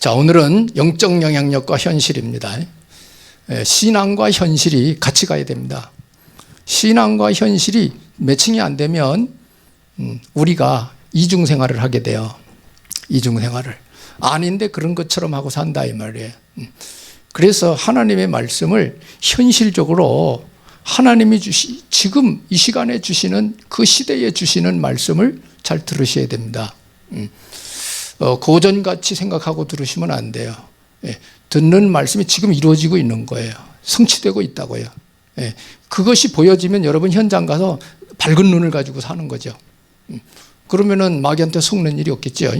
자, 오늘은 영적 영향력과 현실입니다. 신앙과 현실이 같이 가야 됩니다. 신앙과 현실이 매칭이 안 되면 우리가 이중생활을 하게 돼요. 이중생활을. 아닌데 그런 것처럼 하고 산다 이 말이에요. 그래서 하나님의 말씀을 현실적으로 하나님이 지금 이 시간에 주시는 그 시대에 주시는 말씀을 잘 들으셔야 됩니다. 고전같이 생각하고 들으시면 안 돼요. 듣는 말씀이 지금 이루어지고 있는 거예요. 성취되고 있다고요. 그것이 보여지면 여러분 현장 가서 밝은 눈을 가지고 사는 거죠. 그러면은 마귀한테 속는 일이 없겠죠.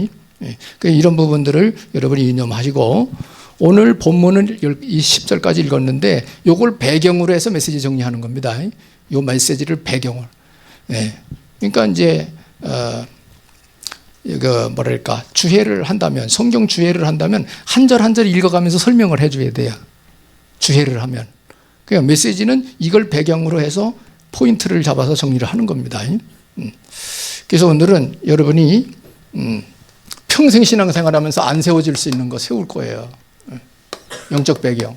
이런 부분들을 여러분이 유념하시고, 오늘 본문을 이 10절까지 읽었는데 이걸 배경으로 해서 메시지 정리하는 겁니다. 이 메시지를 배경으로. 그러니까 이제 이거 뭐랄까, 주해를 한다면, 성경 주해를 한다면 한 절 한 절 읽어가면서 설명을 해줘야 돼요. 주해를 하면. 그러니까 메시지는 이걸 배경으로 해서 포인트를 잡아서 정리를 하는 겁니다. 그래서 오늘은 여러분이 평생 신앙생활하면서 안 세워질 수 있는 거 세울 거예요. 영적 배경.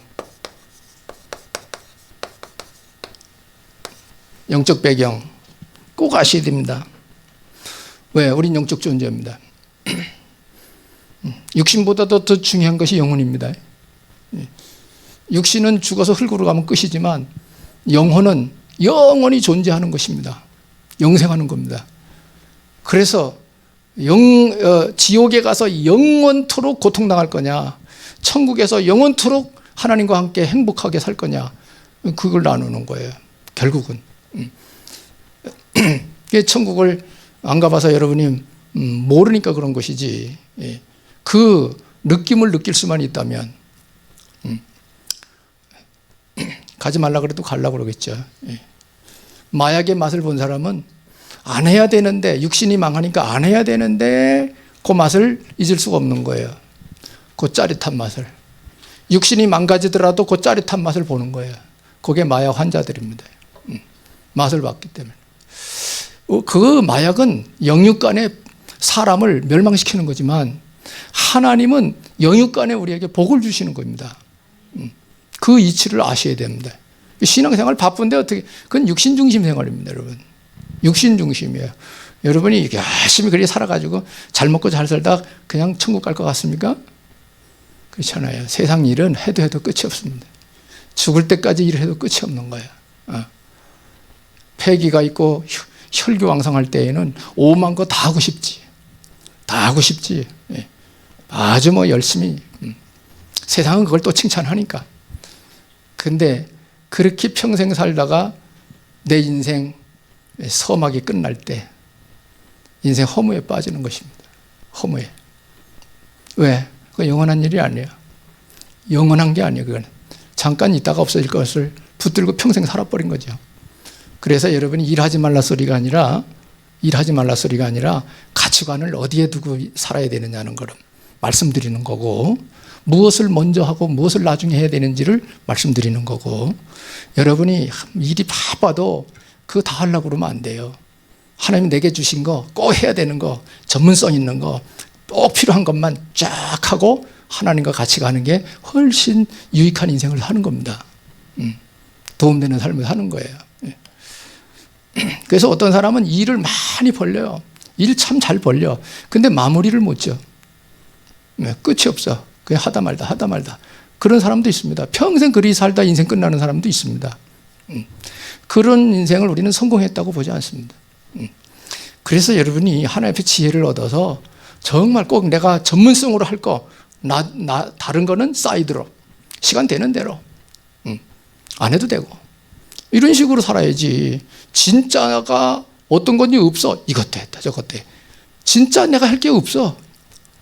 영적 배경 꼭 아셔야 됩니다. 왜? 우린 영적 존재입니다. 육신보다도 더 중요한 것이 영혼입니다. 육신은 죽어서 흙으로 가면 끝이지만 영혼은 영원히 존재하는 것입니다. 영생하는 겁니다. 그래서 지옥에 가서 영원토록 고통당할 거냐, 천국에서 영원토록 하나님과 함께 행복하게 살 거냐, 그걸 나누는 거예요. 결국은. 천국을 안 가봐서 여러분이 모르니까 그런 것이지, 그 느낌을 느낄 수만 있다면 가지 말라 그래도 가려고 그러겠죠. 마약의 맛을 본 사람은 안 해야 되는데, 육신이 망하니까 안 해야 되는데 그 맛을 잊을 수가 없는 거예요. 그 짜릿한 맛을. 육신이 망가지더라도 그 짜릿한 맛을 보는 거예요. 그게 마약 환자들입니다. 맛을 봤기 때문에. 그 마약은 영육간에 사람을 멸망시키는 거지만 하나님은 영육간에 우리에게 복을 주시는 겁니다. 그 이치를 아셔야 됩니다. 신앙생활 바쁜데 어떻게, 그건 육신중심 생활입니다, 여러분. 육신중심이에요. 여러분이 열심히 그렇게 살아가지고 잘 먹고 잘 살다 그냥 천국 갈 것 같습니까? 그렇잖아요. 세상 일은 해도 끝이 없습니다. 죽을 때까지 일해도 끝이 없는 거예요. 폐기가 있고 혈기왕성할 때에는 오만 거 다 하고 싶지. 다 하고 싶지. 아주 열심히. 세상은 그걸 또 칭찬하니까. 근데 그렇게 평생 살다가 내 인생 서막이 끝날 때 인생 허무에 빠지는 것입니다. 허무에. 왜? 그건 영원한 일이 아니에요. 영원한 게 아니에요. 그건 잠깐 있다가 없어질 것을 붙들고 평생 살아버린 거죠. 그래서 여러분이 일하지 말라 소리가 아니라 가치관을 어디에 두고 살아야 되느냐는 걸 말씀드리는 거고, 무엇을 먼저 하고 무엇을 나중에 해야 되는지를 말씀드리는 거고, 여러분이 일이 바빠도 그거 다 하려고 그러면 안 돼요. 하나님이 내게 주신 거, 꼭 해야 되는 거, 전문성 있는 거, 꼭 필요한 것만 쫙 하고 하나님과 같이 가는 게 훨씬 유익한 인생을 사는 겁니다. 도움되는 삶을 사는 거예요. 그래서 어떤 사람은 일을 많이 벌려요. 일 참 잘 벌려. 근데 마무리를 못 줘. 끝이 없어. 그냥 하다 말다. 그런 사람도 있습니다. 평생 그리 살다 인생 끝나는 사람도 있습니다. 그런 인생을 우리는 성공했다고 보지 않습니다. 그래서 여러분이 하나님 앞에 지혜를 얻어서 정말 꼭 내가 전문성으로 할 거, 다른 거는 사이드로, 시간 되는 대로 안 해도 되고, 이런 식으로 살아야지. 진짜가 어떤 건지 없어. 이것도 했다, 저것도 해. 진짜 내가 할 게 없어.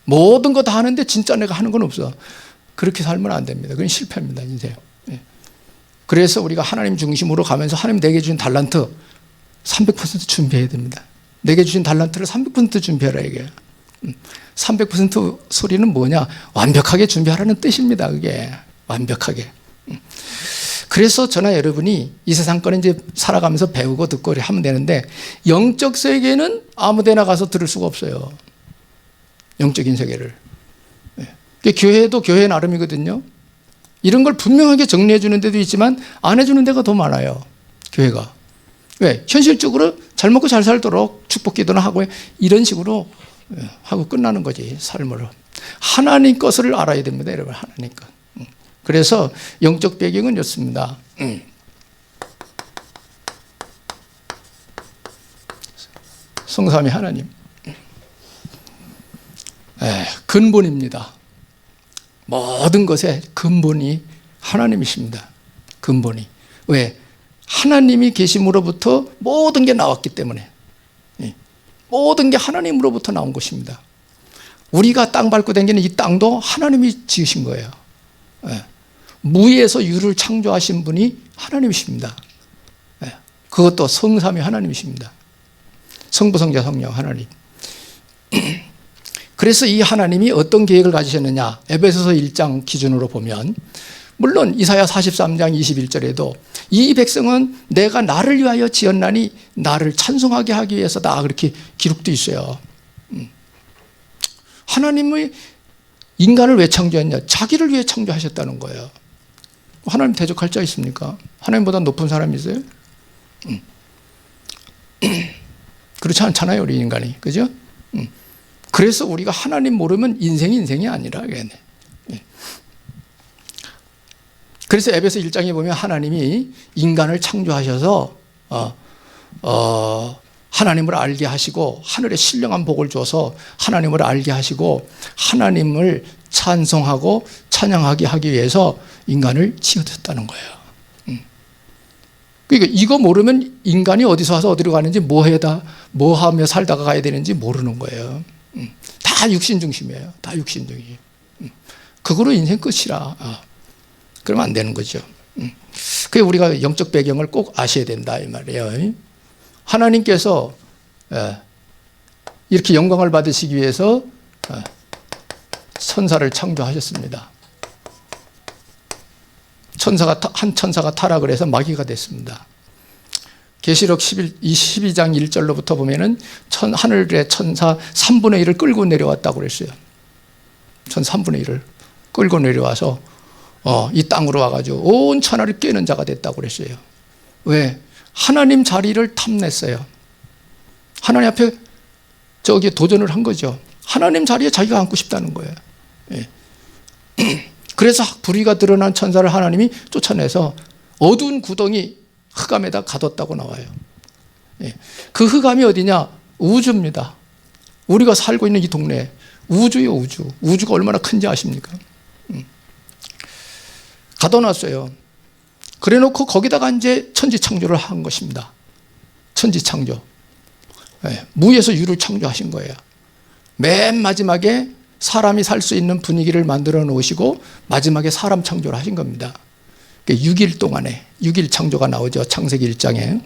모든 거 다 하는데 진짜 내가 하는 건 없어. 그렇게 살면 안 됩니다. 그건 실패입니다, 인생. 그래서 우리가 하나님 중심으로 가면서 하나님 내게 주신 달란트 300% 준비해야 됩니다. 내게 주신 달란트를 300% 준비하라 이게. 300% 소리는 뭐냐? 완벽하게 준비하라는 뜻입니다. 그게 완벽하게. 그래서 저나 여러분이 이 세상 거는 이제 살아가면서 배우고 듣고 하면 되는데, 영적 세계는 아무 데나 가서 들을 수가 없어요. 영적인 세계를. 교회도 교회 나름이거든요. 이런 걸 분명하게 정리해 주는 데도 있지만 안 해주는 데가 더 많아요. 교회가. 왜? 현실적으로 잘 먹고 잘 살도록 축복 기도나 하고 이런 식으로 하고 끝나는 거지, 삶으로. 하나님 것을 알아야 됩니다, 여러분. 하나님 것. 그래서 영적 배경은 이렇습니다. 성삼위 하나님. 근본입니다. 모든 것의 근본이 하나님이십니다. 근본이. 왜? 하나님이 계심으로부터 모든 게 나왔기 때문에. 모든 게 하나님으로부터 나온 것입니다. 우리가 땅 밟고 다니는 이 땅도 하나님이 지으신 거예요. 무에서 유를 창조하신 분이 하나님이십니다. 그것도 성삼위 하나님이십니다. 성부, 성자, 성령 하나님. 그래서 이 하나님이 어떤 계획을 가지셨느냐, 에베소서 1장 기준으로 보면, 물론 이사야 43장 21절에도 이 백성은 내가 나를 위하여 지었나니 나를 찬송하게 하기 위해서다, 그렇게 기록도 있어요. 하나님의 인간을 왜 창조했냐? 자기를 위해 창조하셨다는 거예요. 하나님 대적할 자 있습니까? 하나님보다 높은 사람이 있어요? 그렇지 않잖아요, 우리 인간이. 그죠? 그래서 우리가 하나님 모르면 인생이 아니라. 그래서 에베소 1장에 보면 하나님이 인간을 창조하셔서 하나님을 알게 하시고 하늘의 신령한 복을 줘서 하나님을 알게 하시고 하나님을 찬송하고 찬양하게 하기 위해서 인간을 지어줬다는 거예요. 그러니까 이거 모르면 인간이 어디서 와서 어디로 가는지 뭐 하며 살다가 가야 되는지 모르는 거예요. 다 육신 중심이에요. 다 육신 중심. 그거로 인생 끝이라. 그러면 안 되는 거죠. 그게 우리가 영적 배경을 꼭 아셔야 된다, 이 말이에요. 하나님께서 이렇게 영광을 받으시기 위해서 천사를 창조하셨습니다. 한 천사가 타락을 해서 마귀가 됐습니다. 계시록 12장 1절로부터 보면은 하늘의 천사 3분의 1을 끌고 내려왔다고 그랬어요. 천 3분의 1을 끌고 내려와서 이 땅으로 와가지고 온 천하를 꿰는 자가 됐다고 그랬어요. 왜? 하나님 자리를 탐냈어요. 하나님 앞에 도전을 한 거죠. 하나님 자리에 자기가 앉고 싶다는 거예요. 그래서 불의가 드러난 천사를 하나님이 쫓아내서 어두운 구덩이 흑암에다 가뒀다고 나와요. 그 흑암이 어디냐? 우주입니다. 우리가 살고 있는 이 동네 우주요, 우주. 우주가 얼마나 큰지 아십니까? 가둬놨어요. 그래 놓고 거기다가 이제 천지창조를 한 것입니다. 천지창조. 무에서 유를 창조하신 거예요. 맨 마지막에 사람이 살 수 있는 분위기를 만들어 놓으시고 마지막에 사람 창조를 하신 겁니다. 6일 동안에 6일 창조가 나오죠. 창세기 1장에.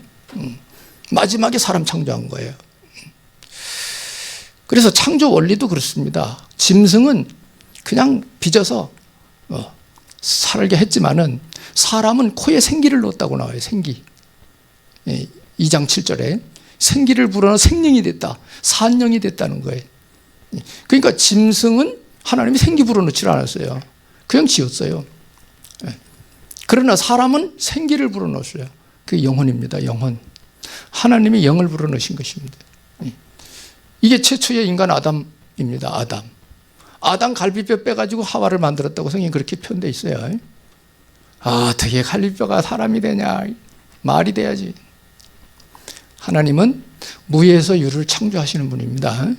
마지막에 사람 창조한 거예요. 그래서 창조 원리도 그렇습니다. 짐승은 그냥 빚어서 살게 했지만은 사람은 코에 생기를 넣었다고 나와요. 생기. 2장 7절에 생기를 불어넣어 생명이 됐다. 산령이 됐다는 거예요. 그러니까 짐승은 하나님이 생기 불어넣지 않았어요. 그냥 지었어요. 그러나 사람은 생기를 불어넣었어요. 그게 영혼입니다. 영혼. 하나님이 영을 불어넣으신 것입니다. 이게 최초의 인간 아담입니다. 아담 갈비뼈 빼가지고 하와를 만들었다고 성경이 그렇게 표현되어 있어요. 어떻게 갈비뼈가 사람이 되냐? 말이 돼야지. 하나님은 무에서 유를 창조하시는 분입니다.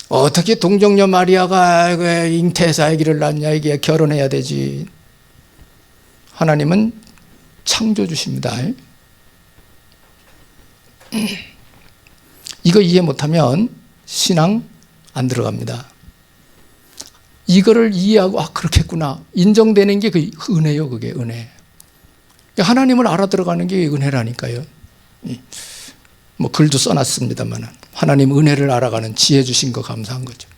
어떻게 동정녀 마리아가 잉태해서 아기를 낳냐? 이게 결혼해야 되지. 하나님은 창조주십니다. 이거 이해 못하면 신앙 안 들어갑니다. 이거를 이해하고 그렇겠구나 인정되는 게 그 은혜요. 그게 은혜. 하나님을 알아들어가는 게 은혜라니까요. 뭐 글도 써놨습니다만 하나님 은혜를 알아가는 지혜 주신 거 감사한 거죠.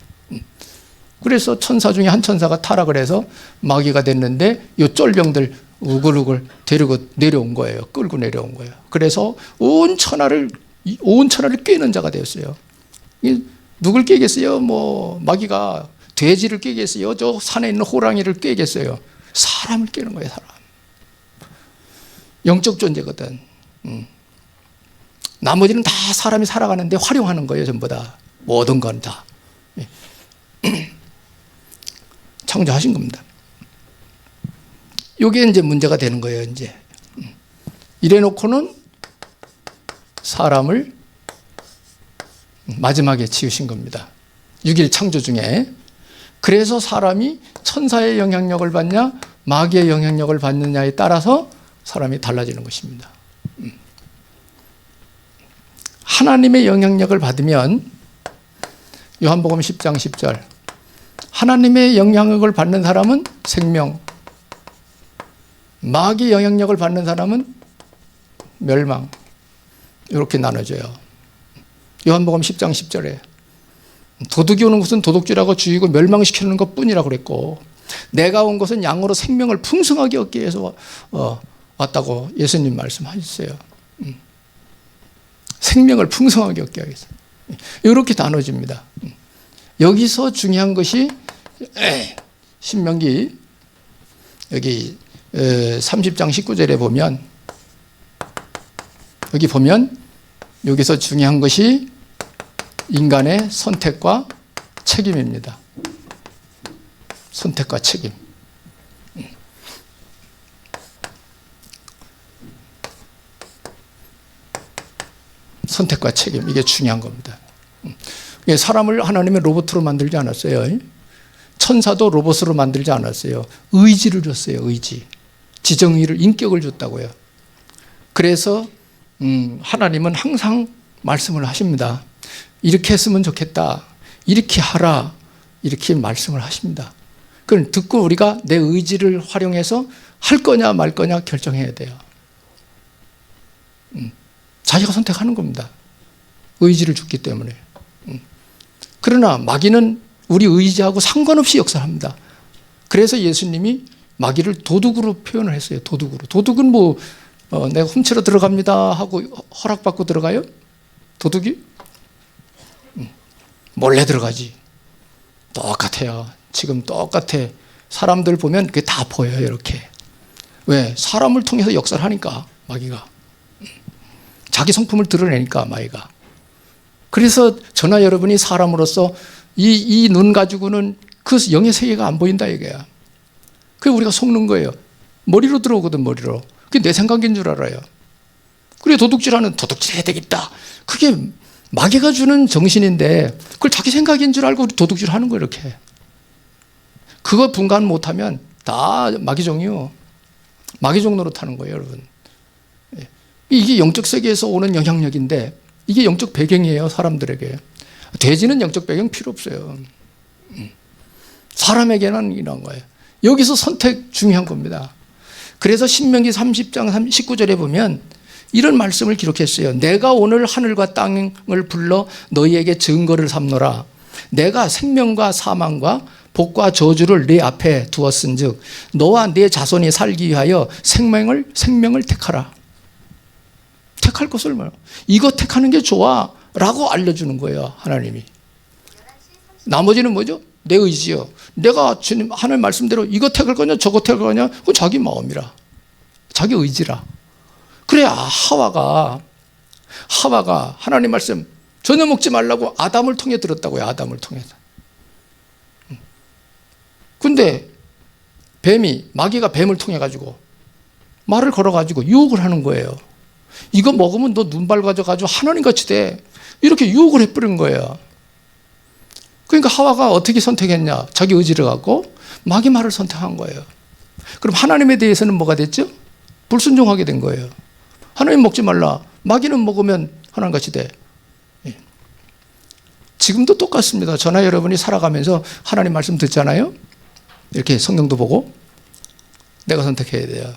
그래서 천사 중에 한 천사가 타락을 해서 마귀가 됐는데 이 쫄병들 우글우글 데리고 내려온 거예요. 끌고 내려온 거예요. 그래서 온 천하를 꿰는 자가 되었어요. 누굴 깨겠어요? 뭐 마귀가 돼지를 깨겠어요? 저 산에 있는 호랑이를 깨겠어요? 사람을 깨는 거예요, 사람. 영적 존재거든. 나머지는 다 사람이 살아가는데 활용하는 거예요, 전부 다. 모든 건 다. 창조하신 겁니다. 이게 이제 문제가 되는 거예요, 이제. 이래 놓고는 사람을 마지막에 지으신 겁니다. 6일 창조 중에. 그래서 사람이 천사의 영향력을 받냐, 마귀의 영향력을 받느냐에 따라서 사람이 달라지는 것입니다. 하나님의 영향력을 받으면, 요한복음 10장 10절, 하나님의 영향력을 받는 사람은 생명, 마귀의 영향력을 받는 사람은 멸망. 이렇게 나눠져요. 요한복음 10장 10절에 도둑이 오는 것은 도둑질하고 죽이고 멸망시키는 것뿐이라고 그랬고, 내가 온 것은 양으로 생명을 풍성하게 얻기 위해서 왔다고 예수님 말씀하셨어요. 생명을 풍성하게 얻기 위해서. 이렇게 나눠집니다. 여기서 중요한 것이 신명기 여기 30장 19절에 보면, 여기 보면 여기서 중요한 것이 인간의 선택과 책임입니다. 선택과 책임. 선택과 책임, 이게 중요한 겁니다. 사람을 하나님의 로봇으로 만들지 않았어요. 천사도 로봇으로 만들지 않았어요. 의지를 줬어요. 의지. 지정의를, 인격을 줬다고요. 그래서 하나님은 항상 말씀을 하십니다. 이렇게 했으면 좋겠다, 이렇게 하라, 이렇게 말씀을 하십니다. 그걸 듣고 우리가 내 의지를 활용해서 할 거냐 말 거냐 결정해야 돼요. 자기가 선택하는 겁니다. 의지를 줬기 때문에. 그러나 마귀는 우리 의지하고 상관없이 역사합니다. 그래서 예수님이 마귀를 도둑으로 표현을 했어요. 도둑으로. 도둑은 뭐 내가 훔치러 들어갑니다 하고 허락받고 들어가요? 도둑이? 몰래 들어가지. 똑같아요. 지금 똑같아. 사람들 보면 그게 다 보여요, 이렇게. 왜? 사람을 통해서 역사를 하니까, 마귀가. 자기 성품을 드러내니까, 마귀가. 그래서 저나 여러분이 사람으로서 이 눈 가지고는 그 영의 세계가 안 보인다, 이거야. 그게 우리가 속는 거예요. 머리로 들어오거든, 머리로. 그게 내 생각인 줄 알아요. 그래, 도둑질하는 도둑질해야 되겠다. 그게 마귀가 주는 정신인데 그걸 자기 생각인 줄 알고 도둑질하는 거예요, 이렇게. 그거 분간 못하면 다 마귀종이요. 마귀종 노릇하는 거예요, 여러분. 이게 영적 세계에서 오는 영향력인데 이게 영적 배경이에요, 사람들에게. 돼지는 영적 배경 필요 없어요. 사람에게는 이런 거예요. 여기서 선택 중요한 겁니다. 그래서 신명기 30장 19절에 보면 이런 말씀을 기록했어요. 내가 오늘 하늘과 땅을 불러 너희에게 증거를 삼노라. 내가 생명과 사망과 복과 저주를 네 앞에 두었은즉 너와 네 자손이 살기 위하여 생명을 택하라. 택할 것을 말이야. 이거 택하는 게 좋아 라고 알려주는 거예요, 하나님이. 나머지는 뭐죠? 내 의지요. 내가 주님 하나님 말씀대로 이거 택할 거냐 저거 택할 거냐, 그건 자기 마음이라, 자기 의지라. 그래, 하와가 하나님 말씀 전혀 먹지 말라고 아담을 통해 들었다고요. 아담을 통해서. 근데 마귀가 뱀을 통해 가지고 말을 걸어 가지고 유혹을 하는 거예요. 이거 먹으면 너 눈 밝아져가지고 하나님같이 돼. 이렇게 유혹을 해버린 거예요. 그러니까 하와가 어떻게 선택했냐? 자기 의지를 갖고 마귀 말을 선택한 거예요. 그럼 하나님에 대해서는 뭐가 됐죠? 불순종하게 된 거예요. 하나님 먹지 말라. 마귀는 먹으면 하나님같이 돼. 지금도 똑같습니다. 저나 여러분이 살아가면서 하나님 말씀 듣잖아요. 이렇게 성경도 보고 내가 선택해야 돼요.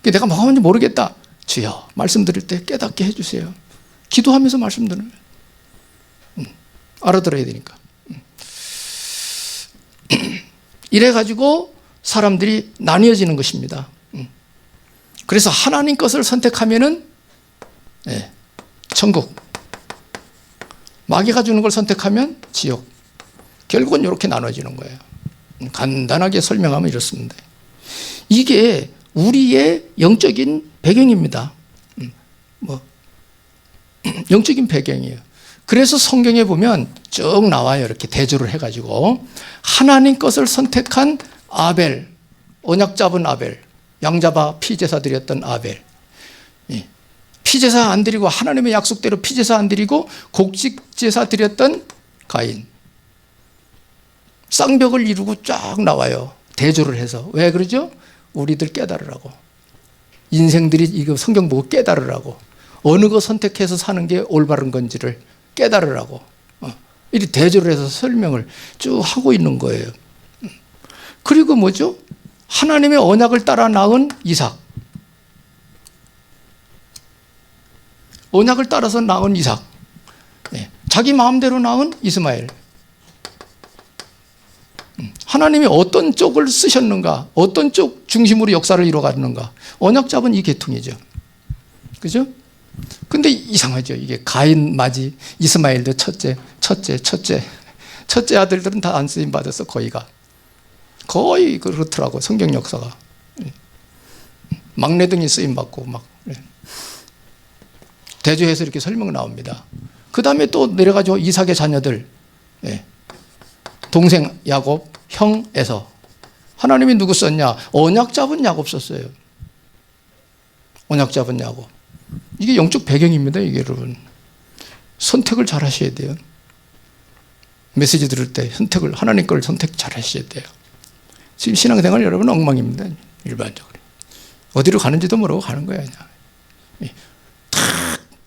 내가 뭐가 뭔지 모르겠다. 주여, 말씀 드릴 때 깨닫게 해주세요. 기도하면서 말씀 들으면 알아들어야 되니까. 이래가지고 사람들이 나뉘어지는 것입니다. 그래서 하나님 것을 선택하면은 천국, 마귀가 주는 걸 선택하면 지옥. 결국은 이렇게 나눠지는 거예요. 간단하게 설명하면 이렇습니다. 이게 우리의 영적인 배경입니다. 영적인 배경이에요. 그래서 성경에 보면 쭉 나와요. 이렇게 대조를 해가지고 하나님 것을 선택한 아벨, 언약 잡은 아벨, 양 잡아 피제사 드렸던 아벨, 피제사 안 드리고 하나님의 약속대로 피제사 안 드리고 곡식제사 드렸던 가인. 쌍벽을 이루고 쫙 나와요. 대조를 해서. 왜 그러죠? 우리들 깨달으라고. 인생들이 이거 성경 보고 깨달으라고. 어느 거 선택해서 사는 게 올바른 건지를 깨달으라고. 이렇게 대조를 해서 설명을 쭉 하고 있는 거예요. 그리고 뭐죠? 하나님의 언약을 따라 낳은 이삭. 언약을 따라서 낳은 이삭. 자기 마음대로 낳은 이스마엘. 하나님이 어떤 쪽을 쓰셨는가, 어떤 쪽 중심으로 역사를 이루어가는가. 언약 잡은 이 계통이죠. 그죠? 근데 이상하죠. 이게 가인, 마지, 이스마엘도 첫째 아들들은 다 안 쓰임 받았어. 거의 그렇더라고. 성경 역사가. 막내등이 쓰임 받고 막 대조해서 이렇게 설명 나옵니다. 그 다음에 또 내려가지고 이삭의 자녀들, 동생 야곱, 형 에서. 하나님이 누구 썼냐? 언약 잡은 야곱 썼어요. 언약 잡은 야곱. 이게 영적 배경입니다. 이게 여러분. 선택을 잘 하셔야 돼요. 메시지 들을 때 선택을, 하나님 걸 선택 잘 하셔야 돼요. 지금 신앙생활 여러분 엉망입니다. 일반적으로. 어디로 가는지도 모르고 가는 거야. 그냥. 탁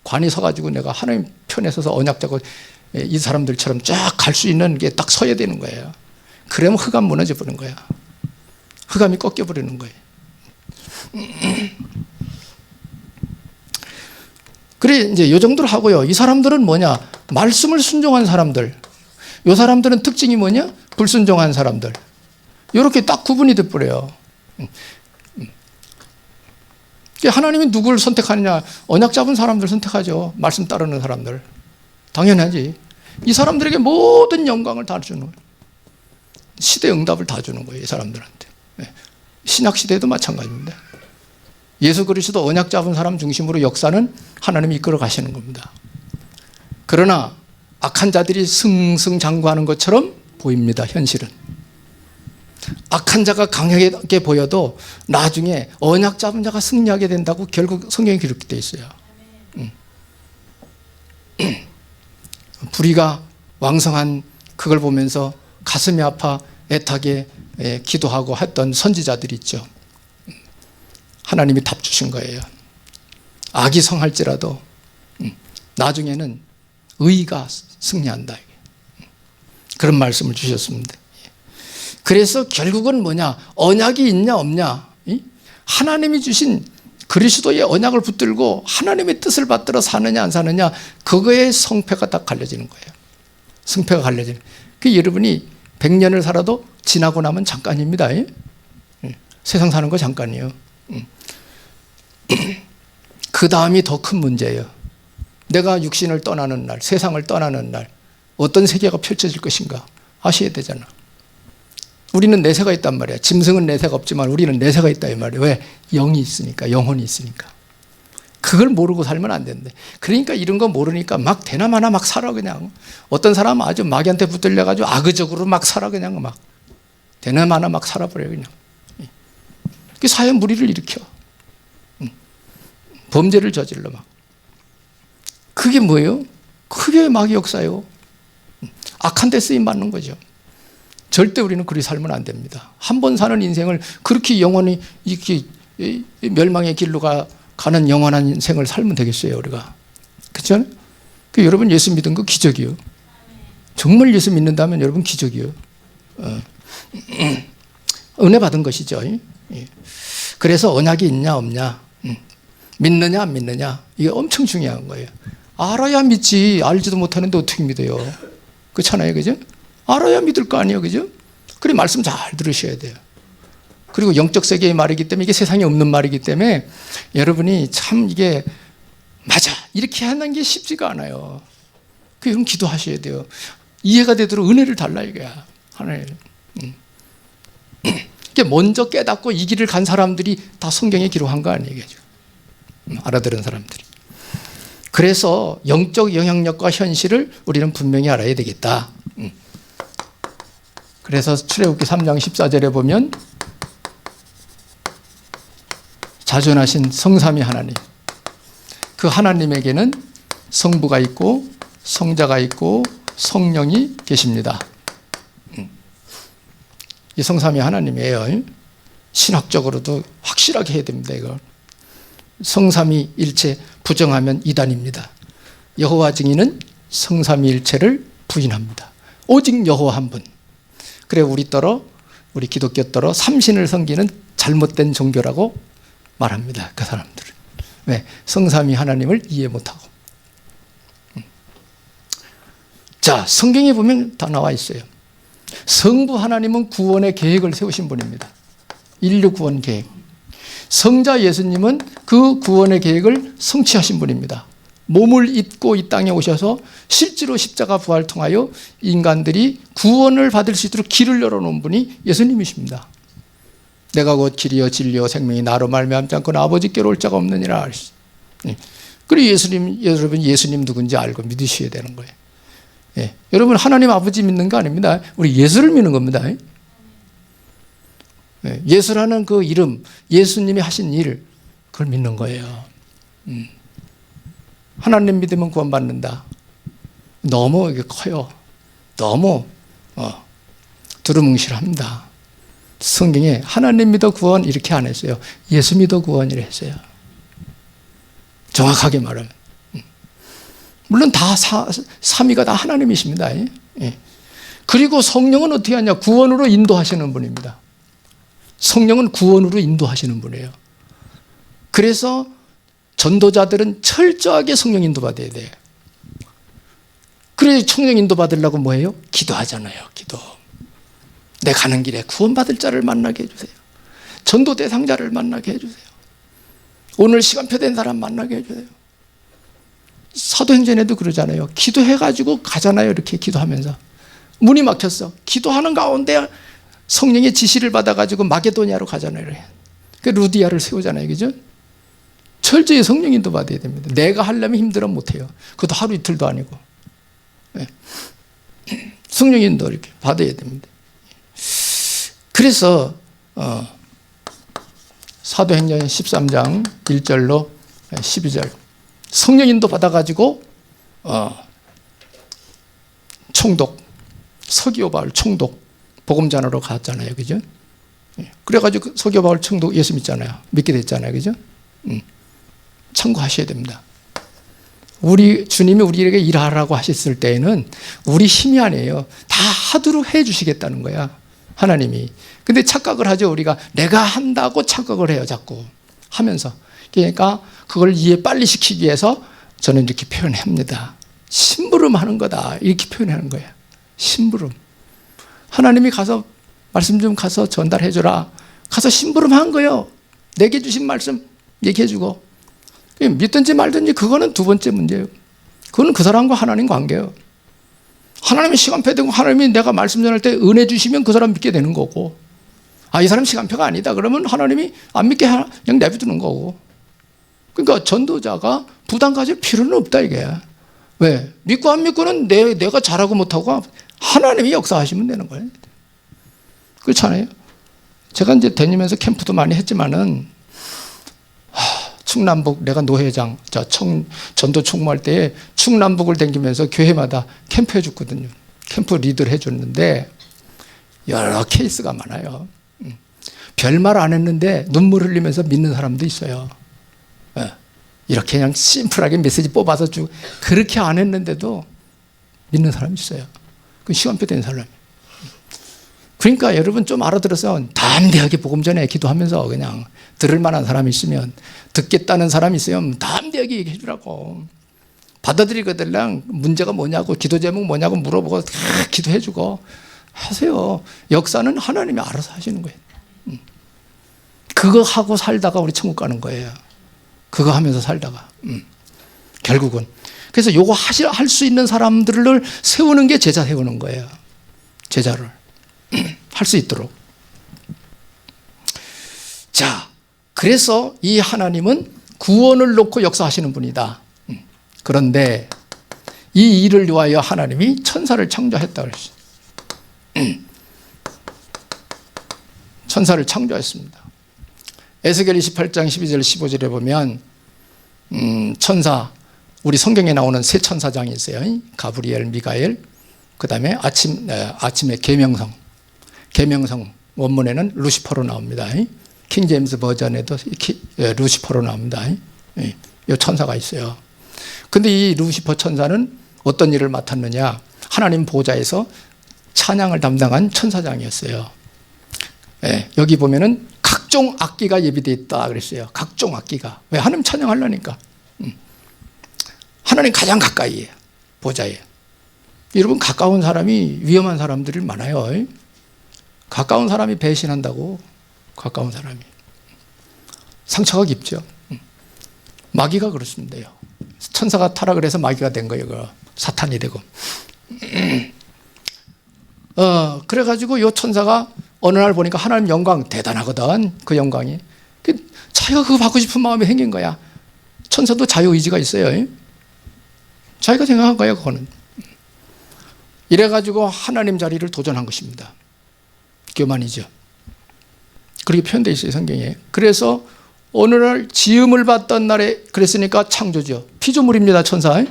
관이 서가지고 내가 하나님 편에 서서 언약 잡고 이 사람들처럼 쫙 갈 수 있는 게 딱 서야 되는 거예요. 그러면 흑암 무너져 버리는 거야. 흑암이 꺾여 버리는 거예요. 그래 이제 이 정도로 하고요. 이 사람들은 뭐냐? 말씀을 순종한 사람들. 이 사람들은 특징이 뭐냐? 불순종한 사람들. 이렇게 딱 구분이 돼 버려요. 하나님이 누구를 선택하느냐? 언약 잡은 사람들 선택하죠. 말씀 따르는 사람들. 당연하지. 이 사람들에게 모든 영광을 다 주는 거예요. 시대 응답을 다 주는 거예요. 이 사람들한테. 신약 시대도 마찬가지입니다. 예수 그리스도 언약 잡은 사람 중심으로 역사는 하나님이 이끌어 가시는 겁니다. 그러나 악한 자들이 승승장구하는 것처럼 보입니다. 현실은. 악한 자가 강하게 보여도 나중에 언약 잡은 자가 승리하게 된다고 결국 성경에 기록되어 있어요. 불의가 왕성한 그걸 보면서 가슴이 아파 애타게 기도하고 했던 선지자들이 있죠. 하나님이 답 주신 거예요. 악이 성할지라도 나중에는 의가 승리한다. 그런 말씀을 주셨습니다. 그래서 결국은 뭐냐? 언약이 있냐 없냐? 하나님이 주신 그리스도의 언약을 붙들고 하나님의 뜻을 받들어 사느냐 안 사느냐, 그거에 성패가 딱 갈려지는 거예요. 성패가 갈려지는. 그 여러분이 100년을 살아도 지나고 나면 잠깐입니다. 세상 사는 거 잠깐이에요. 그 다음이 더 큰 문제예요. 내가 육신을 떠나는 날, 세상을 떠나는 날 어떤 세계가 펼쳐질 것인가 아셔야 되잖아. 우리는 내세가 있단 말이야. 짐승은 내세가 없지만 우리는 내세가 있다 이 말이야. 왜? 영이 있으니까, 영혼이 있으니까. 그걸 모르고 살면 안 된대. 그러니까 이런 거 모르니까 막 되나마나 막 살아 그냥. 어떤 사람은 아주 마귀한테 붙들려가지고 악의적으로 막 살아 그냥 막. 되나마나 막 살아버려 그냥. 그 사회 무리를 일으켜. 범죄를 저질러 막. 그게 뭐예요? 그게 마귀 역사예요. 악한 데 쓰임 받는 거죠. 절대 우리는 그리 살면 안 됩니다. 한 번 사는 인생을 그렇게 영원히 이렇게 멸망의 길로 가는 영원한 인생을 살면 되겠어요, 우리가. 그렇죠? 여러분 예수 믿은 거 기적이요. 정말 예수 믿는다면 여러분 기적이요. 은혜 받은 것이죠. 그래서 언약이 있냐 없냐, 믿느냐 안 믿느냐, 이게 엄청 중요한 거예요. 알아야 믿지, 알지도 못하는데 어떻게 믿어요? 그렇잖아요, 그죠? 알아야 믿을 거 아니에요, 그죠? 그래 말씀 잘 들으셔야 돼요. 그리고 영적 세계의 말이기 때문에, 이게 세상에 없는 말이기 때문에 여러분이 참 이게 맞아 이렇게 하는 게 쉽지가 않아요. 그럼 기도하셔야 돼요. 이해가 되도록 은혜를 달라 이거야. 하나님. 먼저 깨닫고 이 길을 간 사람들이 다 성경에 기록한 거 아니에요. 알아들은 사람들이. 그래서 영적 영향력과 현실을 우리는 분명히 알아야 되겠다. 그래서 출애굽기 3장 14절에 보면 자존하신 성삼위 하나님, 그 하나님에게는 성부가 있고 성자가 있고 성령이 계십니다. 이 성삼위 하나님이에요. 신학적으로도 확실하게 해야 됩니다. 이걸. 성삼위 일체 부정하면 이단입니다. 여호와 증인은 성삼위 일체를 부인합니다. 오직 여호와 한 분. 그래 우리 기독교더러 삼신을 섬기는 잘못된 종교라고 말합니다. 그 사람들은. 왜? 성삼위 하나님을 이해 못하고. 자, 성경에 보면 다 나와 있어요. 성부 하나님은 구원의 계획을 세우신 분입니다. 인류 구원 계획. 성자 예수님은 그 구원의 계획을 성취하신 분입니다. 몸을 입고 이 땅에 오셔서 실제로 십자가 부활을 통하여 인간들이 구원을 받을 수 있도록 길을 열어놓은 분이 예수님이십니다. 내가 곧 길이요 진리요 생명이 나로 말미암지 않고는 아버지께로 올 자가 없느니라. 그리고 여러분 예수님 누군지 알고 믿으셔야 되는 거예요. 예. 여러분 하나님 아버지 믿는 거 아닙니다. 우리 예수를 믿는 겁니다. 예. 예수라는 그 이름, 예수님이 하신 일, 그걸 믿는 거예요. 하나님 믿으면 구원받는다. 너무 이게 커요. 너무 두루뭉실합니다. 성경에 하나님 믿어 구원 이렇게 안 했어요. 예수 믿어 구원이라 했어요. 정확하게 말하면. 물론 다 삼위가 다 하나님이십니다. 예. 그리고 성령은 어떻게 하냐? 구원으로 인도하시는 분입니다. 성령은 구원으로 인도하시는 분이에요. 그래서 전도자들은 철저하게 성령 인도 받아야 돼요. 그래서 성령 인도 받으려고 뭐해요? 기도하잖아요. 기도. 내 가는 길에 구원받을 자를 만나게 해주세요. 전도 대상자를 만나게 해주세요. 오늘 시간표 된 사람 만나게 해주세요. 사도행전에도 그러잖아요. 기도해가지고 가잖아요. 이렇게 기도하면서. 문이 막혔어. 기도하는 가운데 성령의 지시를 받아가지고 마게도니아로 가잖아요. 그 루디아를 세우잖아요. 그죠? 철저히 성령 인도 받아야 됩니다. 내가 하려면 힘들어 못해요. 그것도 하루 이틀도 아니고. 네. 성령 인도 이렇게 받아야 됩니다. 그래서 사도행전 13장 1절로 12절 성령 인도 받아가지고 총독 서기오 바울 총독 복음 전하러 갔잖아요. 그죠? 그래가지고 서기오 바울 총독 예수 믿잖아요. 믿게 됐잖아요. 그죠? 참고하셔야 됩니다. 우리 주님이 우리에게 일하라고 하셨을 때에는 우리 힘이 아니에요. 다 하도록 해 주시겠다는 거야. 하나님이. 근데 착각을 하죠. 우리가 내가 한다고 착각을 해요. 자꾸 하면서. 그러니까 그걸 이해 빨리 시키기 위해서 저는 이렇게 표현합니다. 심부름 하는 거다. 이렇게 표현하는 거예요. 심부름. 하나님이 가서 말씀 좀 가서 전달해 줘라. 가서 심부름 한 거예요. 내게 주신 말씀 얘기해 주고. 믿든지 말든지 그거는 두 번째 문제예요. 그거는 그 사람과 하나님 관계예요. 하나님이 시간표 되고 하나님이 내가 말씀 전할 때 은혜 주시면 그 사람 믿게 되는 거고, 이 사람 시간표가 아니다 그러면 하나님이 안 믿게 그냥 내버두는 거고. 그러니까 전도자가 부담 가질 필요는 없다 이게. 왜? 믿고 안 믿고는 내가 잘하고 못하고 하나님이 역사하시면 되는 거예요. 그렇잖아요. 제가 이제 다니면서 캠프도 많이 했지만은 충남북 내가 노회장 전도 총무할 때 충남북을 다니면서 교회마다 캠프 해줬거든요. 캠프 리드를 해줬는데 여러 케이스가 많아요. 별말 안 했는데 눈물 흘리면서 믿는 사람도 있어요. 이렇게 그냥 심플하게 메시지 뽑아서 주고 그렇게 안 했는데도 믿는 사람이 있어요. 그 시간표 된 사람이. 그러니까 여러분 좀 알아들어서 담대하게 복음 전에 기도하면서 그냥 들을 만한 사람이 있으면, 듣겠다는 사람이 있으면 담대하게 얘기해 주라고. 받아들이거든. 문제가 뭐냐고, 기도 제목 뭐냐고 물어보고 기도해 주고 하세요. 역사는 하나님이 알아서 하시는 거예요. 그거 하고 살다가 우리 천국 가는 거예요. 그거 하면서 살다가 결국은. 그래서 요거 할 수 있는 사람들을 세우는 게 제자 세우는 거예요. 제자를 할 수 있도록. 자, 그래서 이 하나님은 구원을 놓고 역사하시는 분이다. 그런데 이 일을 위하여 하나님이 천사를 창조했다고 그랬어요. 천사를 창조했습니다. 에스겔 28장 12절 15절에 보면 천사, 우리 성경에 나오는 세 천사장이 있어요. 가브리엘, 미가엘, 그 다음에 아침에 계명성 원문에는 루시퍼로 나옵니다. 킹제임스 버전에도 루시퍼로 나옵니다. 이 천사가 있어요. 근데 이 루시퍼 천사는 어떤 일을 맡았느냐? 하나님 보좌에서 찬양을 담당한 천사장이었어요. 여기 보면은 각종 악기가 예비되어 있다 그랬어요. 각종 악기가. 왜? 하나님 찬양하려니까. 하나님 가장 가까이에, 보좌에. 여러분, 가까운 사람이 위험한 사람들이 많아요. 가까운 사람이 배신한다고. 가까운 사람이 상처가 깊죠. 마귀가 그렇습니다. 천사가 타락을 해서 마귀가 된 거예요. 사탄이 되고. 그래가지고 이 천사가 어느 날 보니까 하나님 영광 대단하거든. 그 영광이. 자기가 그거 받고 싶은 마음이 생긴 거야. 천사도 자유의지가 있어요. 자기가 생각한 거예요, 그거는. 이래가지고 하나님 자리를 도전한 것입니다. 교만이죠. 그렇게 표현되어 있어요, 성경에. 그래서 어느 날 지음을 받던 날에, 그랬으니까 창조죠. 피조물입니다, 천사.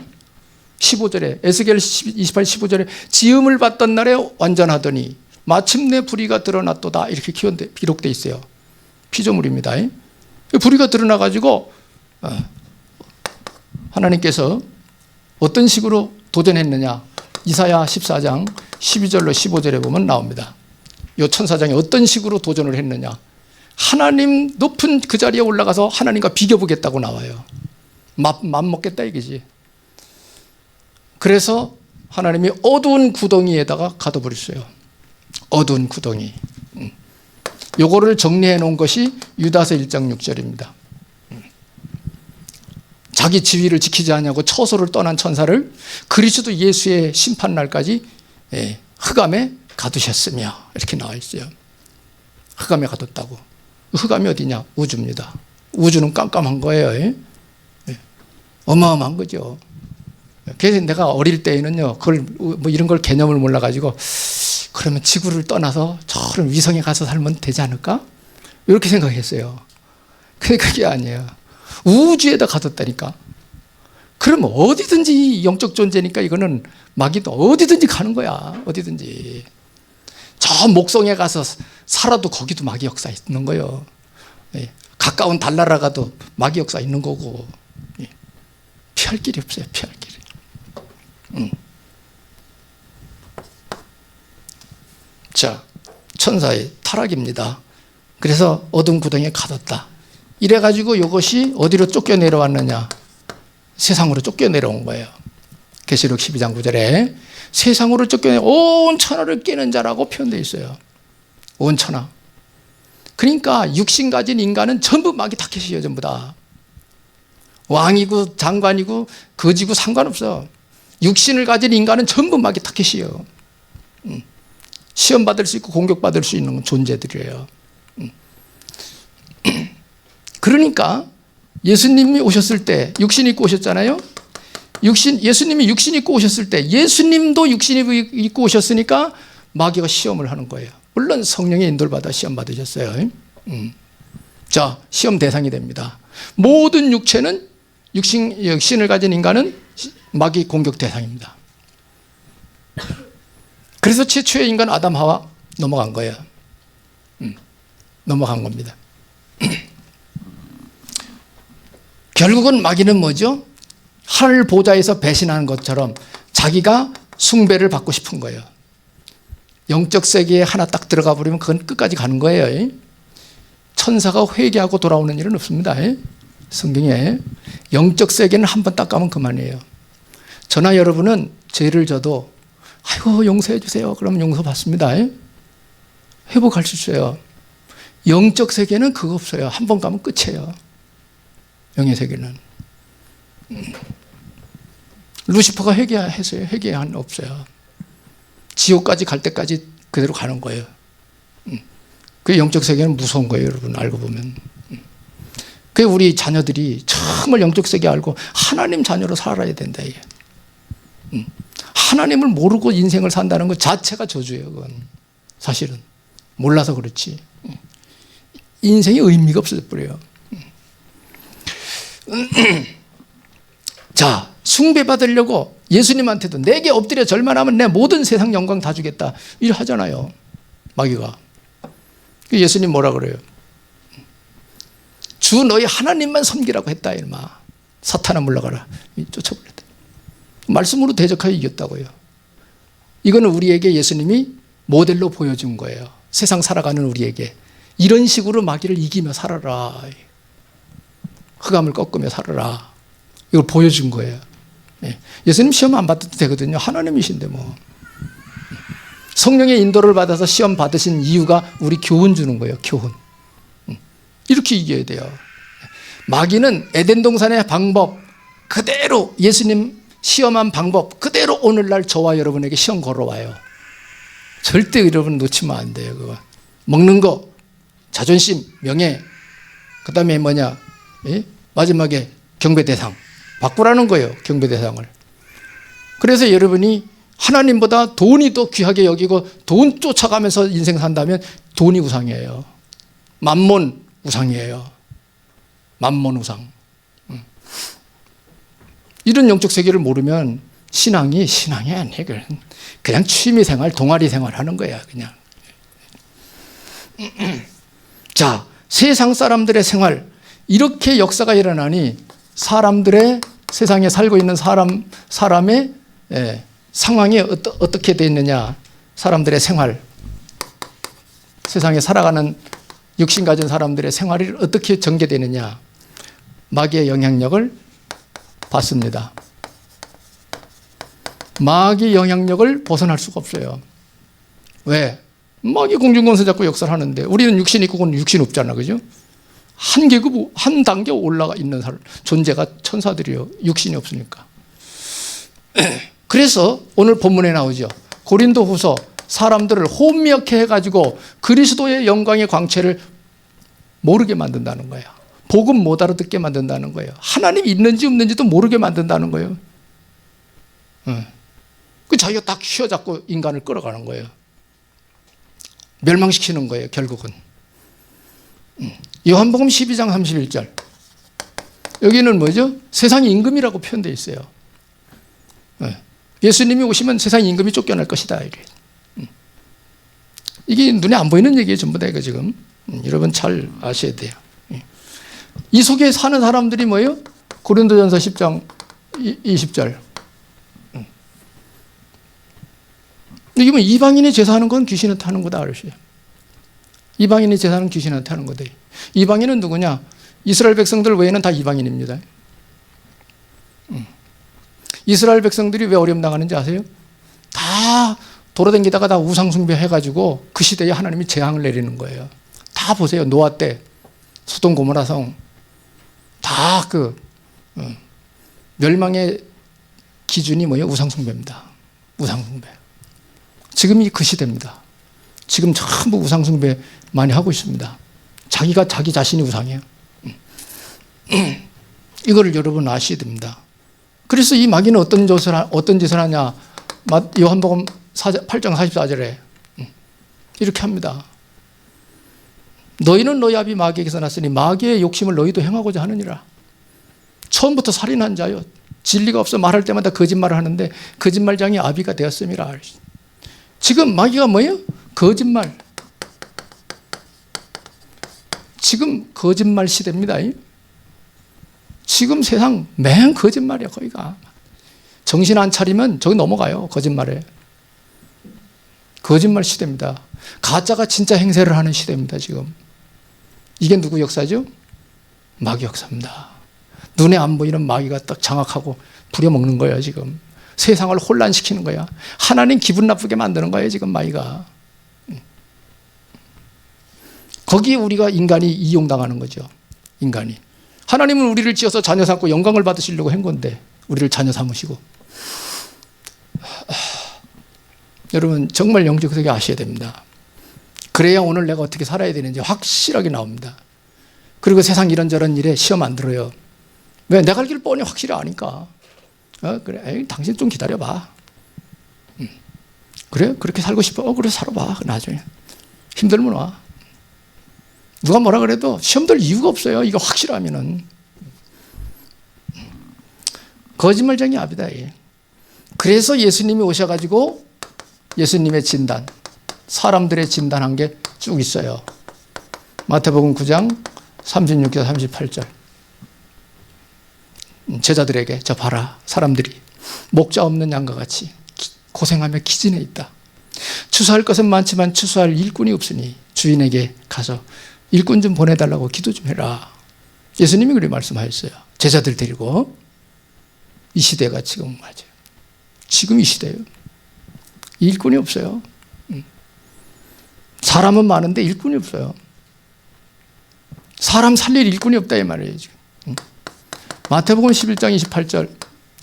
15절에, 에스겔 28, 15절에 지음을 받던 날에 완전하더니 마침내 불의가 드러났도다. 이렇게 기록되어 있어요. 피조물입니다. 불의가 드러나가지고 하나님께서 어떤 식으로 도전했느냐. 이사야 14장 12절로 15절에 보면 나옵니다. 이 천사장이 어떤 식으로 도전을 했느냐. 하나님 높은 그 자리에 올라가서 하나님과 비교보겠다고 나와요. 맘먹겠다 이거지. 그래서 하나님이 어두운 구덩이에다가 가둬버렸어요. 어두운 구덩이. 요거를 정리해 놓은 것이 유다서 1장 6절입니다. 자기 지위를 지키지 않냐고 처소를 떠난 천사를 그리스도 예수의 심판날까지 흑암에 가두셨으며 이렇게 나와 있어요. 흑암에 가뒀다고. 흑암이 어디냐? 우주입니다. 우주는 깜깜한 거예요. 어마어마한 거죠. 그래서 내가 어릴 때에는요, 그걸 뭐 이런 걸 개념을 몰라가지고 그러면 지구를 떠나서 저런 위성에 가서 살면 되지 않을까? 이렇게 생각했어요. 근데 그게 아니에요. 우주에다 가뒀다니까. 그러면 어디든지 영적 존재니까 이거는 마귀도 어디든지 가는 거야. 어디든지. 저 목성에 가서 살아도 거기도 마귀 역사 있는 거예요. 가까운 달나라 가도 마귀 역사 있는 거고. 피할 길이 없어요. 피할 길이. 자, 천사의 타락입니다. 그래서 어두운 구덩이에 가뒀다. 이래가지고 이것이 어디로 쫓겨 내려왔느냐? 세상으로 쫓겨 내려온 거예요. 계시록 12장 9절에 세상으로 쫓겨내 온 천하를 깨는 자라고 표현되어 있어요. 온 천하. 그러니까 육신 가진 인간은 전부 마귀 타켓이에요. 전부 다. 왕이고 장관이고 거지고 상관없어. 육신을 가진 인간은 전부 마귀 타켓이에요. 시험 받을 수 있고 공격받을 수 있는 존재들이에요. 그러니까 예수님이 오셨을 때 육신 입고 오셨잖아요. 예수님이 육신 입고 오셨을 때 예수님도 육신 입고 오셨으니까 마귀가 시험을 하는 거예요. 물론 성령의 인도를 받아 시험 받으셨어요. 자, 시험 대상이 됩니다. 모든 육체는 육신을 가진 인간은 마귀 공격 대상입니다. 그래서 최초의 인간 아담 하와 넘어간 거예요. 넘어간 겁니다. 결국은 마귀는 뭐죠? 하늘 보좌에서 배신하는 것처럼 자기가 숭배를 받고 싶은 거예요. 영적 세계에 하나 딱 들어가 버리면 그건 끝까지 가는 거예요. 천사가 회개하고 돌아오는 일은 없습니다. 성경에. 영적 세계는 한 번 딱 가면 그만이에요. 저나 여러분은 죄를 져도 아이고 용서해 주세요. 그러면 용서 받습니다. 회복할 수 있어요. 영적 세계는 그거 없어요. 한 번 가면 끝이에요. 영의 세계는. 루시퍼가 회개했어요? 회개한 없어요. 지옥까지 갈 때까지 그대로 가는 거예요. 그 영적 세계는 무서운 거예요, 여러분. 알고 보면. 그 우리 자녀들이 정말 영적 세계 알고 하나님 자녀로 살아야 된다. 이게. 하나님을 모르고 인생을 산다는 것 자체가 저주예요. 그건 사실은 몰라서 그렇지. 인생의 의미가 없어져 버려요. 자, 숭배받으려고 예수님한테도 내게 엎드려 절만하면 내 모든 세상 영광 다 주겠다 이렇게 하잖아요, 마귀가. 예수님 뭐라 그래요? 주 너희 하나님만 섬기라고 했다. 이놈아, 사탄아 물러가라. 쫓아버렸다. 말씀으로 대적하여 이겼다고요. 이거는 우리에게 예수님이 모델로 보여준 거예요. 세상 살아가는 우리에게 이런 식으로 마귀를 이기며 살아라, 흑암을 꺾으며 살아라, 이걸 보여준 거예요. 예수님 시험 안 받아도 되거든요. 하나님이신데 뭐. 성령의 인도를 받아서 시험 받으신 이유가 우리 교훈 주는 거예요. 교훈. 이렇게 이겨야 돼요. 마귀는 에덴 동산의 방법 그대로, 예수님 시험한 방법 그대로 오늘날 저와 여러분에게 시험 걸어와요. 절대 여러분 놓치면 안 돼요. 그거. 먹는 거, 자존심, 명예, 그 다음에 뭐냐, 마지막에 경배대상 바꾸라는 거예요. 경배대상을. 그래서 여러분이 하나님보다 돈이 더 귀하게 여기고 돈 쫓아가면서 인생 산다면 돈이 우상이에요. 만몬 우상이에요. 만몬 우상. 이런 영적 세계를 모르면 신앙이 아니에요. 그냥 취미생활, 동아리 생활 하는 거야, 그냥. 자, 세상 사람들의 생활, 이렇게 역사가 일어나니 사람들의, 세상에 살고 있는 사람의 상황이 어떻게 되어 있느냐, 사람들의 생활, 세상에 살아가는 육신 가진 사람들의 생활이 어떻게 전개되느냐, 마귀의 영향력을 받습니다. 마귀 영향력을 벗어날 수가 없어요. 왜? 마귀 공중권세 잡고 역사를 하는데 우리는 육신이 있고 그건 육신 없잖아, 그죠? 한 계급, 한 단계 올라가 있는 존재가 천사들이요. 육신이 없으니까. 그래서 오늘 본문에 나오죠. 고린도후서 사람들을 혼미하게 해가지고 그리스도의 영광의 광채를 모르게 만든다는 거예요. 복음 못 알아듣게 만든다는 거예요. 하나님이 있는지 없는지도 모르게 만든다는 거예요. 그 자기가 딱 휘어잡고 인간을 끌어가는 거예요. 멸망시키는 거예요, 결국은. 요한복음 12장 31절. 여기는 뭐죠? 세상의 임금이라고 표현되어 있어요. 예수님이 오시면 세상의 임금이 쫓겨날 것이다. 이게 눈에 안 보이는 얘기예요, 전부 다. 이거 지금. 여러분 잘 아셔야 돼요. 이 속에 사는 사람들이 뭐예요? 고린도전서 10장 20절. 이게 뭐 이방인이 제사하는 건 귀신한테 하는 거다, 아시죠? 이방인이 제사하는 귀신한테 하는 거다. 이방인은 누구냐? 이스라엘 백성들 외에는 다 이방인입니다. 이스라엘 백성들이 왜 어려움 당하는지 아세요? 다 돌아다니다가 다 우상숭배 해가지고 그 시대에 하나님이 재앙을 내리는 거예요. 다 보세요. 노아 때 소돔 고모라 성 다 멸망의 기준이 뭐예요? 우상숭배입니다. 우상숭배. 지금이 그 시대입니다. 지금 전부 우상숭배 많이 하고 있습니다. 자기가 자기 자신이 우상이에요. 이거를 여러분 아셔야 됩니다. 그래서 이 마귀는 어떤 짓을 하냐? 요한복음 8장 44절에 이렇게 합니다. 너희는 너희 아비 마귀에게서 났으니 마귀의 욕심을 너희도 행하고자 하느니라. 처음부터 살인한 자요. 진리가 없어 말할 때마다 거짓말을 하는데 거짓말장이 아비가 되었음이라. 지금 마귀가 뭐예요? 거짓말. 지금 거짓말 시대입니다. 지금 세상 맹 거짓말이야, 거기가. 정신 안 차리면 저기 넘어가요, 거짓말에. 거짓말 시대입니다. 가짜가 진짜 행세를 하는 시대입니다, 지금. 이게 누구 역사죠? 마귀 역사입니다. 눈에 안 보이는 마귀가 딱 장악하고 부려먹는 거예요, 지금. 세상을 혼란시키는 거야. 하나님 기분 나쁘게 만드는 거예요, 지금 마귀가. 거기에 우리가 인간이 이용당하는 거죠. 인간이. 하나님은 우리를 지어서 자녀 삼고 영광을 받으시려고 한 건데, 우리를 자녀 삼으시고. 여러분 정말 영적 세계 아셔야 됩니다. 그래야 오늘 내가 어떻게 살아야 되는지 확실하게 나옵니다. 그리고 세상 이런저런 일에 시험 안 들어요. 왜? 내가 갈 길 뻔히 확실히 아니까. 그래, 에이, 당신 좀 기다려봐. 그래? 그렇게 살고 싶어? 그래, 살아봐. 나중에. 힘들면 와. 누가 뭐라 그래도 시험 들 이유가 없어요. 이거 확실하면은. 거짓말쟁이 압이다. 그래서 예수님이 오셔가지고 예수님의 진단, 사람들의 진단한 게 쭉 있어요. 마태복음 9장 36절 38절. 제자들에게 저 봐라, 사람들이 목자 없는 양과 같이 고생하며 기진해 있다. 추수할 것은 많지만 추수할 일꾼이 없으니 주인에게 가서 일꾼 좀 보내달라고 기도 좀 해라. 예수님이 그렇게 말씀하셨어요. 제자들 데리고. 이 시대가 지금 맞아요. 지금 이 시대예요. 일꾼이 없어요. 사람은 많은데 일꾼이 없어요. 사람 살릴 일꾼이 없다 이 말이에요. 지금. 마태복음 11장 28절.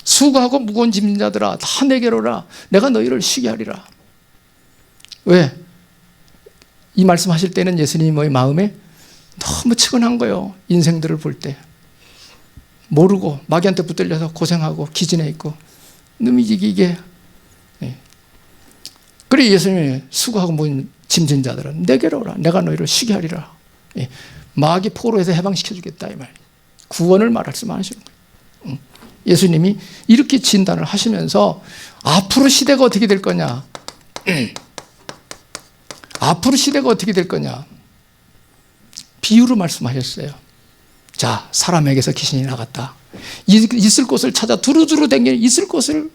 수고하고 무거운 짐진 자들아 다 내게로 오라. 내가 너희를 쉬게 하리라. 왜? 이 말씀하실 때는 예수님의 마음에 너무 측은한 거예요. 인생들을 볼 때. 모르고 마귀한테 붙들려서 고생하고 기진해 있고 너무 이게 그래 예수님이 수고하고 모인 짐진 자들은 내게로 오라. 내가 너희를 쉬게 하리라. 마귀 포로에서 해방시켜 주겠다 이 말. 구원을 말씀하시는 거예요. 예수님이 이렇게 진단을 하시면서 앞으로 시대가 어떻게 될 거냐? 앞으로 시대가 어떻게 될 거냐? 비유로 말씀하셨어요. 자, 사람에게서 귀신이 나갔다. 있을 곳을 찾아 두루두루 댕겨 있을 곳을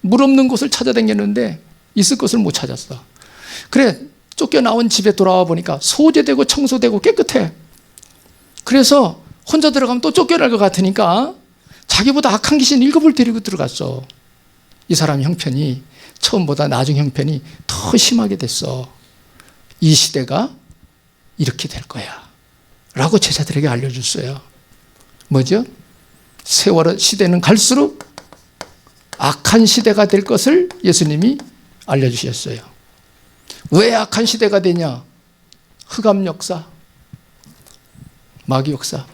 물 없는 곳을 찾아다녔는데 있을 곳을 못 찾았어. 그래 쫓겨나온 집에 돌아와 보니까 소재되고 청소되고 깨끗해. 그래서 혼자 들어가면 또 쫓겨날 것 같으니까 자기보다 악한 귀신 7을 데리고 들어갔어. 이 사람 형편이 처음보다 나중 형편이 더 심하게 됐어. 이 시대가 이렇게 될 거야 라고 제자들에게 알려줬어요. 뭐죠? 세월의 시대는 갈수록 악한 시대가 될 것을 예수님이 알려주셨어요. 왜 악한 시대가 되냐? 흑암 역사, 마귀 역사.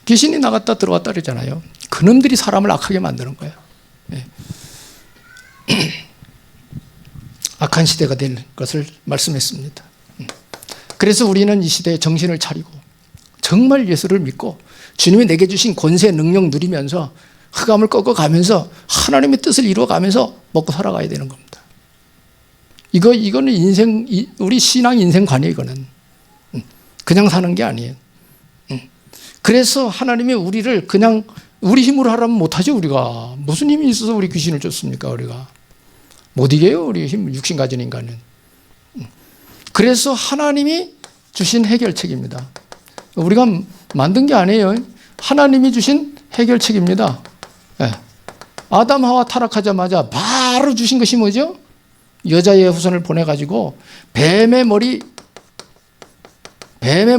귀신이 나갔다 들어왔다 그러잖아요. 그놈들이 사람을 악하게 만드는 거예요. 악한 시대가 될 것을 말씀했습니다. 그래서 우리는 이 시대에 정신을 차리고 정말 예수를 믿고 주님이 내게 주신 권세 능력 누리면서 흑암을 꺾어가면서 하나님의 뜻을 이루어가면서 먹고 살아가야 되는 겁니다. 이거는 인생, 우리 신앙 인생관이에요. 이거는 그냥 사는 게 아니에요. 그래서 하나님이 우리를 그냥 우리 힘으로 하라면 못하죠. 우리가 무슨 힘이 있어서 우리 귀신을 쫓습니까? 우리가 못 이겨요. 우리 힘, 육신 가진 인간은. 그래서 하나님이 주신 해결책입니다. 우리가 만든 게 아니에요. 하나님이 주신 해결책입니다. 네. 아담 하와 타락하자마자 바로 주신 것이 뭐죠? 여자의 후손을 보내가지고 뱀의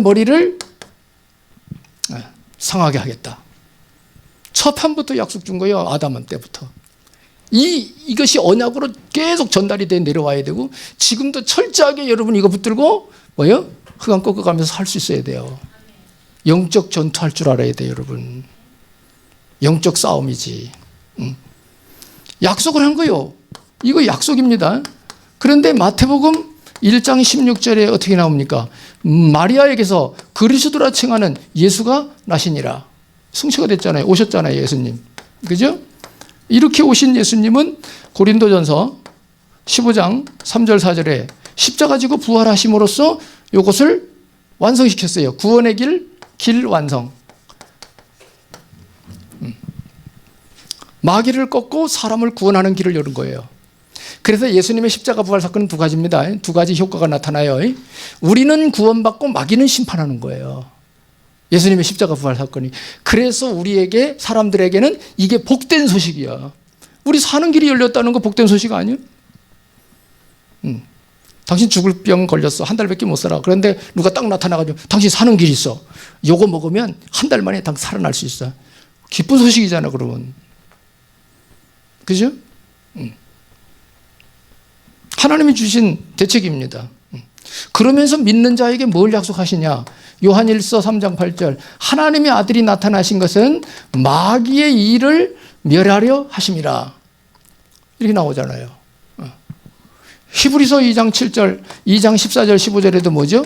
머리를 상하게 하겠다. 첫 판부터 약속 준 거예요. 아담한 때부터. 이것이 언약으로 계속 전달이 돼 내려와야 되고 지금도 철저하게 여러분 이거 붙들고 뭐요? 흑암 꺾어가면서 살 수 있어야 돼요. 영적 전투할 줄 알아야 돼요. 여러분. 영적 싸움이지. 약속을 한 거예요. 이거 약속입니다. 그런데 마태복음 1장 16절에 어떻게 나옵니까? 마리아에게서 그리스도라 칭하는 예수가 나시니라. 승처가 됐잖아요. 오셨잖아요. 예수님. 그죠? 이렇게 오신 예수님은 고린도전서 15장 3절 4절에 십자가 지고 부활하심으로써 이것을 완성시켰어요. 구원의 길 완성. 마귀를 꺾고 사람을 구원하는 길을 여는 거예요. 그래서 예수님의 십자가 부활 사건은 두 가지입니다. 두 가지 효과가 나타나요. 우리는 구원받고 마귀는 심판하는 거예요. 예수님의 십자가 부활 사건이. 그래서 우리에게 사람들에게는 이게 복된 소식이야. 우리 사는 길이 열렸다는 거 복된 소식 아니에요? 당신 죽을 병 걸렸어. 한 달밖에 못 살아. 그런데 누가 딱 나타나가지고 당신 사는 길이 있어. 요거 먹으면 한 달 만에 당 살아날 수 있어. 기쁜 소식이잖아. 그러면 그죠? 하나님이 주신 대책입니다. 그러면서 믿는 자에게 뭘 약속하시냐? 요한일서 3장 8절 하나님의 아들이 나타나신 것은 마귀의 일을 멸하려 하심이라. 이렇게 나오잖아요. 히브리서 2장 7절, 2장 14절, 15절에도 뭐죠?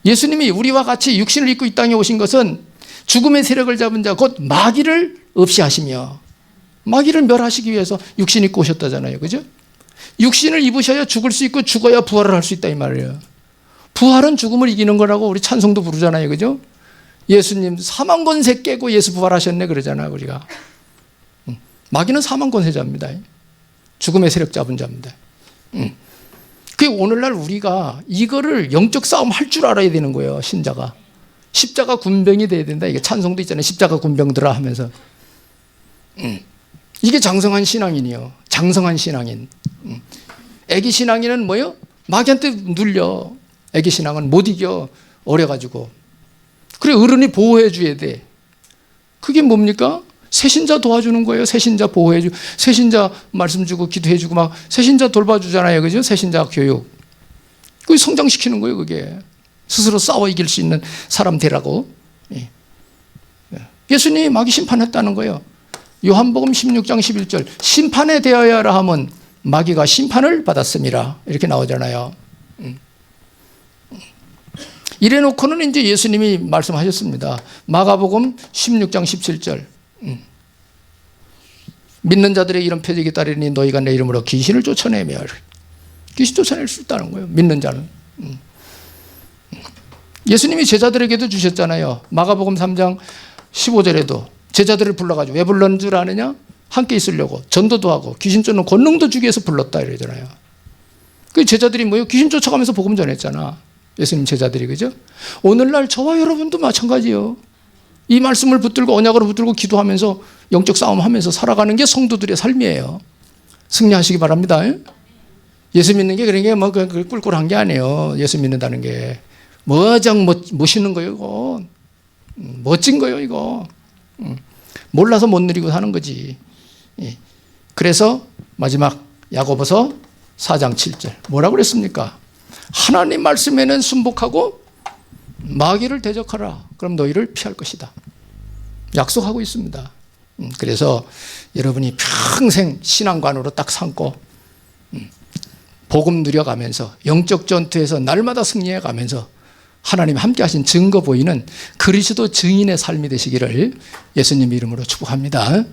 예수님이 우리와 같이 육신을 입고 이 땅에 오신 것은 죽음의 세력을 잡은 자 곧 마귀를 없이 하시며 마귀를 멸하시기 위해서 육신 입고 오셨다잖아요. 그죠? 육신을 입으셔야 죽을 수 있고 죽어야 부활을 할 수 있다 이 말이에요. 부활은 죽음을 이기는 거라고 우리 찬송도 부르잖아요. 그죠? 예수님 사망 권세 깨고 예수 부활하셨네 그러잖아요. 우리가. 마귀는 사망 권세자입니다. 죽음의 세력 잡은 자입니다. 그 오늘날 우리가 이거를 영적 싸움 할 줄 알아야 되는 거예요. 신자가. 십자가 군병이 돼야 된다. 이게 찬송도 있잖아요. 십자가 군병들아 하면서. 이게 장성한 신앙인이요. 장성한 신앙인. 애기 신앙인은 뭐요? 마귀한테 눌려. 애기 신앙은 못 이겨. 어려가지고. 그래 어른이 보호해 줘야 돼. 그게 뭡니까? 새신자 도와주는 거예요. 새신자 보호해 주고 새신자 말씀 주고 기도해 주고 막 새신자 돌봐주잖아요. 그죠? 새신자 교육. 그게 성장시키는 거예요. 그게. 스스로 싸워 이길 수 있는 사람 되라고. 예수님이 마귀 심판했다는 거예요. 요한복음 16장 11절 심판에 대하여라 하면 마귀가 심판을 받았습니다. 이렇게 나오잖아요. 이래 놓고는 이제 예수님이 말씀하셨습니다. 마가복음 16장 17절 믿는 자들의 이런 표적이 따르니 너희가 내 이름으로 귀신을 쫓아내며 귀신 쫓아낼 수 있다는 거예요. 믿는 자는. 예수님이 제자들에게도 주셨잖아요. 마가복음 3장 15절에도 제자들을 불러가지고 왜 불렀는 줄 아느냐? 함께 있으려고 전도도 하고 귀신 쫓는 권능도 주기 위해서 불렀다 이러잖아요. 그 제자들이 뭐예요? 귀신 쫓아가면서 복음 전했잖아. 예수님 제자들이. 그죠? 오늘날 저와 여러분도 마찬가지예요. 이 말씀을 붙들고 언약으로 붙들고 기도하면서 영적 싸움하면서 살아가는 게 성도들의 삶이에요. 승리하시기 바랍니다. 예수 믿는 게 그런 게 뭐 꿀꿀한 게 아니에요. 예수 믿는다는 게 뭐장 멋있는 거예요. 이거 멋진 거예요. 이거 몰라서 못 누리고 사는 거지. 그래서 마지막 야고보서 4장 7절 뭐라고 그랬습니까? 하나님 말씀에는 순복하고 마귀를 대적하라. 그럼 너희를 피할 것이다. 약속하고 있습니다. 그래서 여러분이 평생 신앙관으로 딱 삼고 복음 누려가면서 영적 전투에서 날마다 승리해 가면서 하나님 함께 하신 증거 보이는 그리스도 증인의 삶이 되시기를 예수님 이름으로 축복합니다.